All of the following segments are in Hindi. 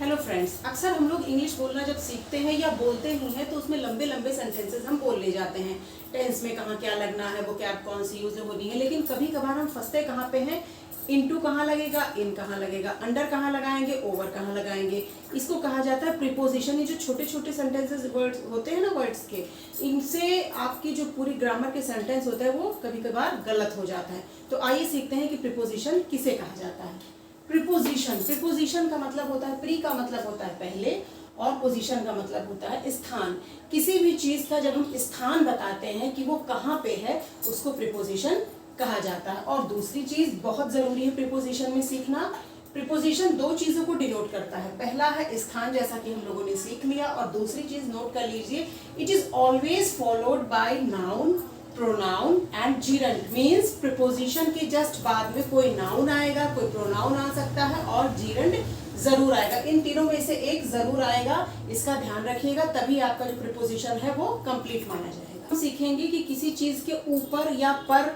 हेलो फ्रेंड्स, अक्सर हम लोग इंग्लिश बोलना जब सीखते हैं या बोलते ही हैं तो उसमें लंबे लंबे सेंटेंसेस हम बोल ले जाते हैं। टेंस में कहाँ क्या लगना है, वो कैब कौन सी यूज होनी है, लेकिन कभी कभार हम फंसते कहाँ पे हैं। इनटू कहाँ लगेगा, इन कहाँ लगेगा, अंडर कहाँ लगाएंगे, ओवर कहाँ लगाएंगे। इसको कहा जाता है प्रीपोजिशन। ये जो छोटे छोटे सेंटेंसेस वर्ड्स होते हैं ना, वर्ड्स के, इनसे आपकी जो पूरी ग्रामर के सेंटेंस होता है वो कभी कभार गलत हो जाता है। तो आइए सीखते हैं कि प्रीपोजिशन किसे कहा जाता है। प्रीपोजिशन का मतलब होता है, प्री का मतलब होता है पहले, और पोजीशन का मतलब होता है स्थान। किसी भी चीज का जब हम स्थान बताते हैं कि वो कहाँ पे है, उसको प्रीपोजिशन कहा जाता है। और दूसरी चीज बहुत जरूरी है प्रीपोजिशन में सीखना। प्रीपोजिशन दो चीजों को डिनोट करता है। पहला है स्थान, जैसा कि हम लोगों ने सीख लिया, और दूसरी चीज नोट कर लीजिए, it is always followed by noun, pronoun and gerund. Means preposition के जस्ट बाद में कोई नाउन आएगा, कोई प्रोनाउन आ सकता है, और जीरंड जरूर आएगा। इन तीनों में से एक जरूर आएगा, इसका ध्यान रखिएगा, तभी आपका जो प्रीपोजिशन है वो कंप्लीट माना जाएगा। हम सीखेंगे कि किसी चीज के ऊपर या पर,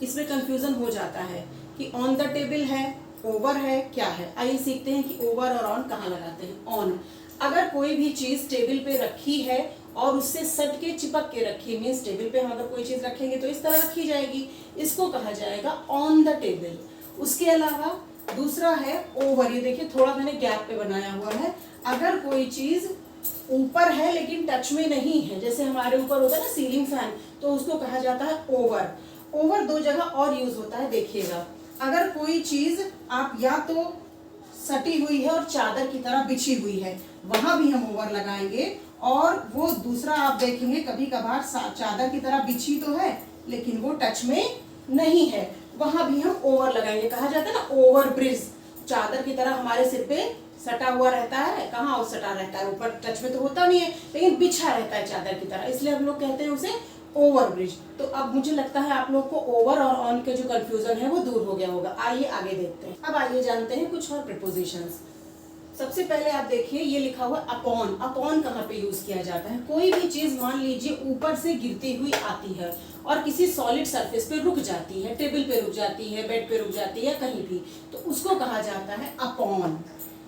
इसमें कंफ्यूजन हो जाता है कि ऑन द टेबल है, ओवर है, क्या है। आइए सीखते हैं कि ओवर और ऑन कहाँ लगाते हैं। ऑन, अगर कोई भी चीज टेबल पे रखी है और उससे सट के चिपक के रखी, मीन्स टेबल पे हम अगर कोई चीज रखेंगे तो इस तरह रखी जाएगी, इसको कहा जाएगा ऑन द टेबल। उसके अलावा दूसरा है ओवर। ये देखिए थोड़ा मैंने गैप पे बनाया हुआ है। अगर कोई चीज ऊपर है लेकिन टच में नहीं है, जैसे हमारे ऊपर होता है ना सीलिंग फैन, तो उसको कहा जाता है ओवर। ओवर दो जगह और यूज होता है, देखिएगा। अगर कोई चीज आप या तो सटी हुई है और चादर की तरह बिछी हुई है, वहां भी हम ओवर लगाएंगे। और वो दूसरा आप देखेंगे कभी कभार चादर की तरह बिछी तो है लेकिन वो टच में नहीं है, वहां भी हम ओवर लगाएंगे। कहा जाता है ना ओवर ब्रिज, चादर की तरह हमारे सिर पे सटा हुआ रहता है। कहाँ और सटा रहता है, ऊपर टच में तो होता नहीं है लेकिन बिछा रहता है चादर की तरह, इसलिए हम लोग कहते हैं उसे ओवर ब्रिज। तो अब मुझे लगता है आप लोग को ओवर और ऑन के जो कंफ्यूजन है वो दूर हो गया होगा। आइए आगे देखते हैं। अब आइए जानते हैं कुछ और प्रीपोजिशंस। सबसे पहले आप देखिए, ये लिखा हुआ अपॉन। अपॉन कहाँ पे यूज किया जाता है। कोई भी चीज मान लीजिए ऊपर से गिरती हुई आती है और किसी सॉलिड सरफेस पे रुक जाती है, टेबल पे रुक जाती है, बेड पे रुक जाती है, कहीं भी, तो उसको कहा जाता है अपॉन।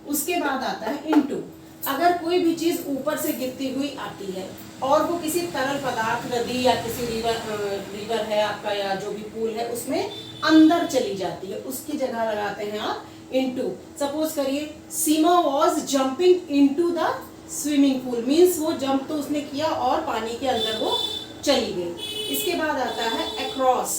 उसके बाद आता है इनटू। अगर कोई भी चीज ऊपर से गिरती हुई आती है और वो किसी तरल पदार्थ, नदी या किसी रिवर है आपका, या जो भी पूल है, उसमें अंदर चली जाती है, उसकी जगह लगाते हैं आप इनटू। सपोज करिए Seema was jumping into the swimming pool, means वो जंप तो उसने किया और पानी के अंदर वो चली गई। इसके बाद आता है अक्रॉस।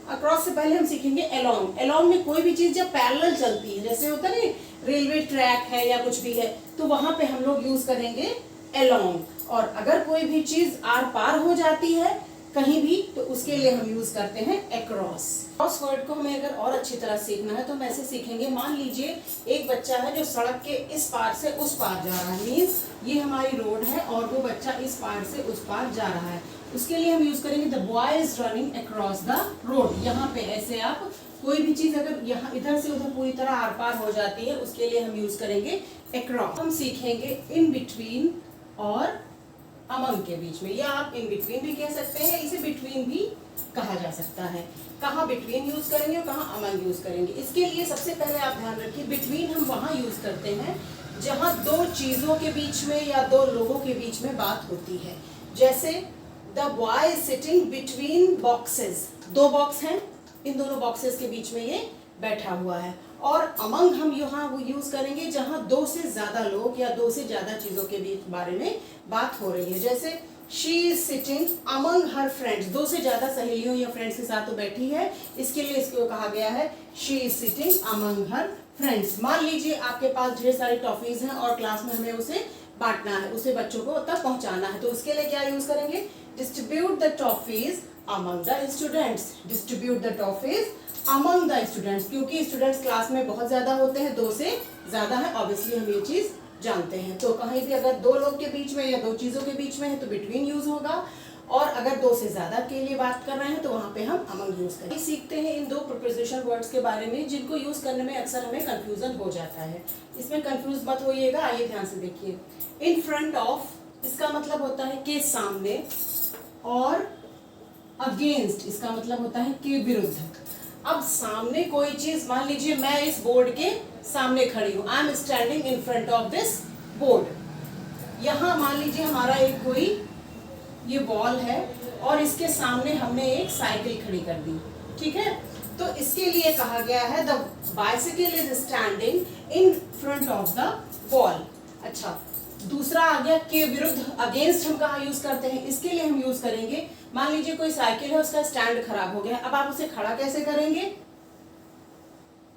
अक्रॉस से पहले हम सीखेंगे अलोंग। अलोंग में कोई भी चीज जब पैरेलल चलती है, जैसे होता है ना रेलवे ट्रैक है या कुछ भी है, तो वहां पे हम लोग यूज करेंगे अलोंग। और अगर कोई भी चीज आर पार हो जाती है कहीं भी, तो उसके लिए हम यूज करते हैं अक्रॉस। क्रॉस वर्ड को हमें अगर और अच्छी तरह सीखना है तो हम ऐसे सीखेंगे। मान लीजिए एक बच्चा है जो सड़क के इस पार से उस पार जा रहा है, मीन्स ये हमारी रोड है और वो बच्चा इस पार से उस पार जा रहा है, उसके लिए हम यूज करेंगे the boy is running across the road. यहाँ पे ऐसे आप कोई भी चीज अगर यहाँ इधर से उधर पूरी तरह आर पार हो जाती है, उसके लिए हम यूज करेंगे अक्रॉस। हम सीखेंगे इन बिटवीन और अमंग के बीच में, या आप इन बिटवीन भी कह सकते हैं, इसे बिटवीन भी कहा जा सकता है। कहाँ बिटवीन यूज करेंगे और कहाँ अमंग यूज करेंगे। इसके लिए सबसे पहले आप ध्यान रखिए, बिटवीन हम वहां यूज करते हैं जहां दो चीजों के बीच में या दो लोगों के बीच में बात होती है। जैसे the boy is sitting between boxes, दो बॉक्स हैं, इन दोनों बॉक्सेस के बीच में ये बैठा हुआ है। और अमंग हम यहाँ वो यूज करेंगे जहां दो से ज्यादा लोग या दो से ज्यादा चीजों के बीच बारे में बात हो रही है। जैसे she is sitting among her friends, दो से ज्यादा सहेलियों या फ्रेंड्स के साथ तो बैठी है, इसके लिए इसको कहा गया है she is sitting among her friends. मान लीजिए आपके पास ढेर सारी टॉफीज हैं और क्लास में हमें उसे बांटना है, उसे बच्चों को तक पहुंचाना है, तो उसके लिए क्या यूज करेंगे, distribute the toffees among the students. Distribute the toffees among the students, क्योंकि स्टूडेंट्स क्लास में बहुत ज्यादा होते हैं, दो से ज्यादा है, ऑब्वियसली हम ये चीज जानते हैं। तो कहीं भी अगर दो लोग के बीच में या दो चीजों के बीच में है तो बिटवीन यूज होगा, और अगर दो से ज्यादा के लिए बात कर रहे हैं तो वहां पे हम अमंग यूज करेंगे। सीखते हैं इन दो प्रीपोजिशन वर्ड्स के बारे में जिनको यूज करने में अक्सर हमें कंफ्यूजन हो जाता है। इसमें कंफ्यूज मत होइएगा, आइए ध्यान से देखिए। इन फ्रंट ऑफ, इसका मतलब होता है के सामने, और अगेंस्ट इसका मतलब होता है के विरुद्ध। अब सामने कोई चीज, मान लीजिए मैं इस बोर्ड के सामने खड़ी हूं, I am standing in front of this board. यहां मान लीजिए हमारा एक कोई ये वॉल है और इसके सामने हमने एक साइकिल खड़ी कर दी, ठीक है। तो इसके लिए कहा गया है the bicycle is standing in front of the wall. अच्छा, दूसरा आ गया के विरुद्ध, अगेंस्ट हम कहाँ यूज करते हैं, इसके लिए हम यूज करेंगे, मान लीजिए कोई साइकिल है उसका स्टैंड खराब हो गया, अब आप उसे खड़ा कैसे करेंगे,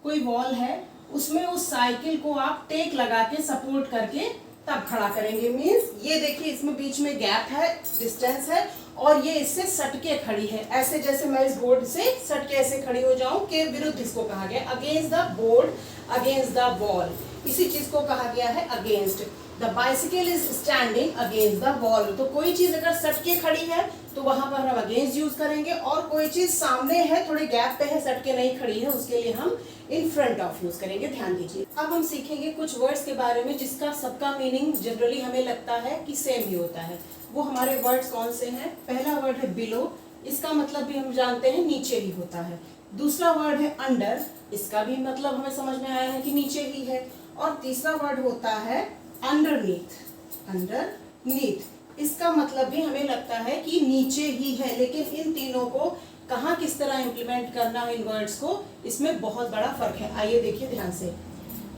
कोई वॉल है उसमें उस साइकिल को आप टेक लगा के सपोर्ट करके तब खड़ा करेंगे। मींस ये देखिए इसमें बीच में गैप है, डिस्टेंस है और ये इससे सटके खड़ी है, ऐसे जैसे मैं इस बोर्ड से सटके ऐसे खड़ी हो जाऊं, के विरुद्ध इसको कहा गया against the board, against the wall, इसी चीज को कहा गया है against. The bicycle is standing against the wall, तो कोई चीज अगर सटके खड़ी है तो वहां पर हम अगेंस्ट यूज करेंगे, और कोई चीज सामने है थोड़े गैप पे है, सटके नहीं खड़ी है, उसके लिए हम इन फ्रंट ऑफ यूज करेंगे। ध्यान दीजिए। अब हम सीखेंगे कुछ वर्ड्स के बारे में जिसका सबका मीनिंग जनरली हमें लगता है कि सेम ही होता है। वो हमारे वर्ड्स कौन से हैं? पहला वर्ड है बिलो, इसका मतलब भी हम जानते हैं नीचे ही होता है। दूसरा वर्ड है अंडर, इसका भी मतलब हमें समझ में आया है कि नीचे ही है। और तीसरा वर्ड होता है अंडरनीथ, अंडरनीथ, इसका मतलब भी हमें लगता है कि नीचे ही है। लेकिन इन तीनों को कहाँ किस तरह इंप्लीमेंट करना है इन वर्ड्स को, इसमें बहुत बड़ा फर्क है। आइए देखिए ध्यान से।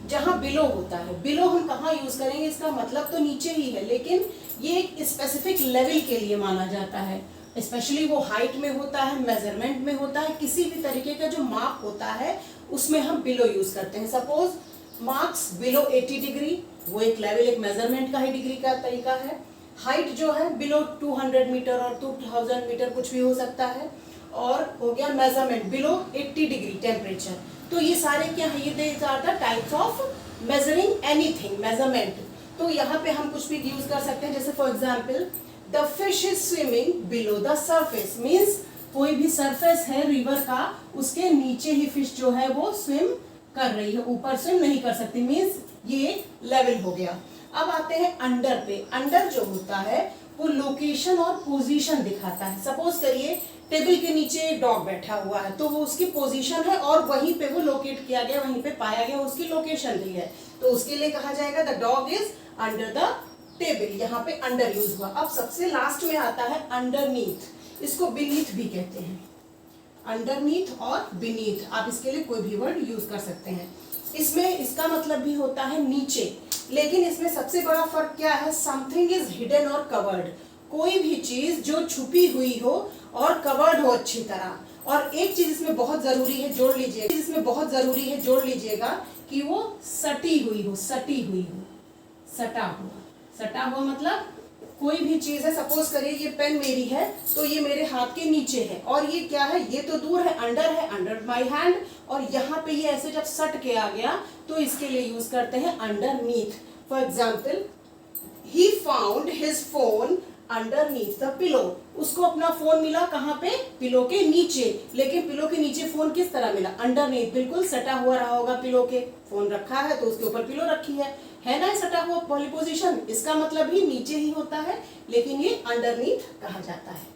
जहाँ बिलो होता है, बिलो हम कहाँ यूज करेंगे, इसका मतलब तो नीचे ही है, लेकिन ये एक स्पेसिफिक लेवल के लिए माना जाता है। स्पेशली वो हाइट में होता है, मेजरमेंट में होता है, किसी भी तरीके का जो माप होता है उसमें हम बिलो यूज करते हैं। सपोज मार्क्स बिलो 80 डिग्री, वो एक लेवल, एक मेजरमेंट का ही डिग्री का तरीका है। हाइट जो है बिलो 200 मीटर और 2000 मीटर कुछ भी हो सकता है। और हो गया मेजरमेंट बिलो 80 डिग्री टेम्परेचर। तो ये सारे क्या है, ये these are the types of measuring anything, measurement. तो यहाँ पे हम कुछ भी यूज कर सकते हैं, जैसे for example the fish is swimming below the surface, means कोई भी सरफेस है रिवर का, उसके नीचे ही फिश जो है वो स्विम कर रही है, ऊपर स्विम नहीं कर सकती, मीन्स ये लेवल हो गया। अब आते हैं अंडर पे। अंडर जो होता है वो लोकेशन और पोजीशन दिखाता है। सपोज करिए टेबल के नीचे एक डॉग बैठा हुआ है, तो वो उसकी पोजीशन है और वहीं पे वो लोकेट किया गया, वहीं पे पाया गया, उसकी लोकेशन भी है, तो उसके लिए कहा जाएगा the dog is under the table. यहाँ पे अंडर यूज हुआ। अब सबसे लास्ट में आता है अंडरनीथ, इसको बीनीथ भी कहते हैं। अंडरनीथ और बीनीथ, आप इसके लिए कोई भी वर्ड यूज कर सकते हैं। इसमें इसका मतलब भी होता है नीचे, लेकिन इसमें सबसे बड़ा फर्क क्या है, समथिंग इज हिडन और कवर्ड, कोई भी चीज जो छुपी हुई हो और कवर्ड हो अच्छी तरह। और एक चीज इसमें बहुत जरूरी है, जोड़ लीजिएगा, इसमें बहुत जरूरी है, जोड़ लीजिएगा कि वो सटी हुई हो, सटी हुई हो, सटा हुआ। सटा हुआ मतलब कोई भी चीज है, सपोज करिए ये पेन मेरी है तो ये मेरे हाथ के नीचे है, और ये क्या है, ये तो दूर है, अंडर माय हैंड, और यहाँ पे ये ऐसे जब सट के आ गया तो इसके लिए यूज करते हैं underneath. For example he found his phone underneath the pillow, उसको अपना फोन मिला कहाँ पे, पिलो के नीचे। लेकिन पिलो के नीचे फोन किस तरह मिला, अंडरनीथ, बिल्कुल सटा हुआ रहा होगा पिलो के, फोन रखा है तो उसके ऊपर पिलो रखी है ना, सटा हुआ वाली पोजीशन, इसका मतलब ही नीचे ही होता है, लेकिन ये अंडरनीथ कहा जाता है।